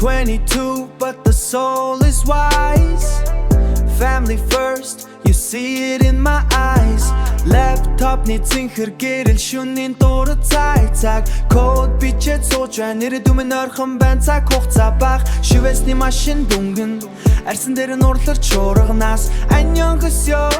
22 but the soul is wise. Family first, you see it in my eyes. Laptop ni zinхэр гэрэл шүнийн дурд цайцаг код бичээд сууж байна ирээдүйн ойрхон байна цаг хугацаа бага шивэсний машин дүнгэн арьсан дээр нь урларч урганаас аньон хөсөө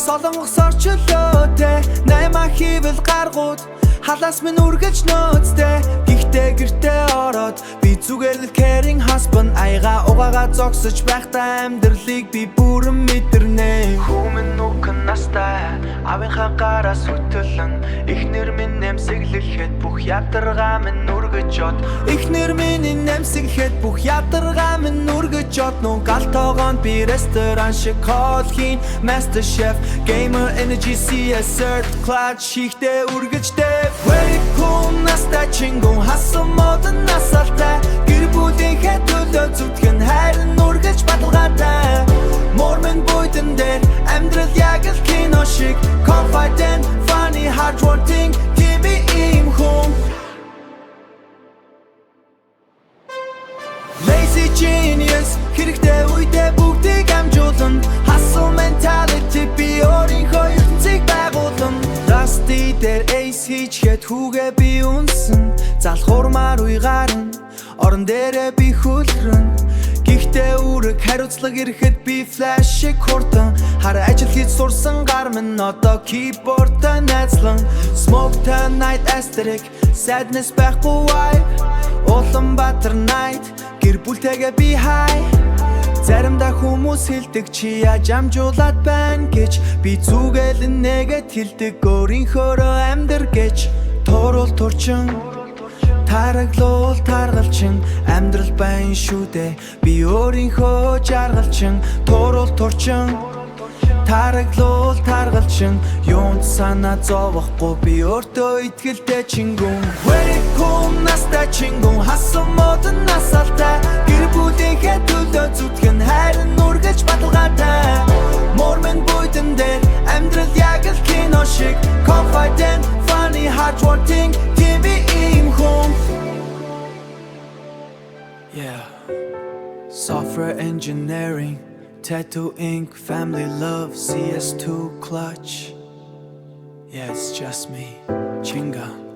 солонгос орчлоотэй наймаа хийвэл гаргууд халаас минь үргэж нөөцтэй гихтээ гэртээ ороод би зүгээр л caring husband аяга угаага зогсож байхдаа амьдралыг би бүрэн мэдэрнэ хүмүн нүхэн настай авийнхаа гараас хөтөлөн эхнэр минь нэмсэглэхэд бүх ядаргаа минь үргэж од эхнэр минь нэмсэглэхэд бүх ядаргаа минь үргэж од нуу галтоогонд би ресторан шиг кол хийн master chef gamer energy CS clutch хийхдээ үргэжтэй Wait, cool, настай чингүн хасан модон насалтай гэр бүлийнхээ төлөө зүтгэн хайрын үргэж баталгаатай мормын буйдан дээр амьдрал яг л кино шиг confident, funny, hardworking kimi ийм хүн Lazy genius хэрэгтэй үедээ бүгдийг амжуулан hustle mentality би өөрийнхөө ертөнцийг байгуулан Dusty дээр ace хийчихэд хүүгээ би үнсэн залхуурмаар уйгаарн орон дээрээ би хөлрөн Гэхдээ үүрэг хариуцлага ирэхэд би flash шиг хурдан хараа ажил хийж сурсан гар минь одоо keyboard-тай найзлан Smoke the night aesthetic sadness байхгүй vibe Улаанбаатар night гэр бүлтэйгээ би high Заримдаа хүмүүс хэлдэг чи яаж амжуулаад байна гэж би зүгэл нэгэд хэлдэг өөрийнхөөрөө амьдр гэж Туурал турчин тараглуул таргалчин амьдрал байна шүү дээ би өөрийнхөө жаргалчин Туурал турчин тараглуул таргалчин юунд санаа зовохгүй би өөртөө итгэлтэй чингүн Very cool настай чингүн хасан модон насалтай гэр бүлийнхээ төлөө зүтгэн хайрын үргэж баталгаатай мормын буйдан дээр амьдрал яг л кино шиг confident, funny, hardworking kimi ийм хүн Yeah Software engineering Tattoo ink, family love, CS2 clutch Yeah, it's just me, Chinga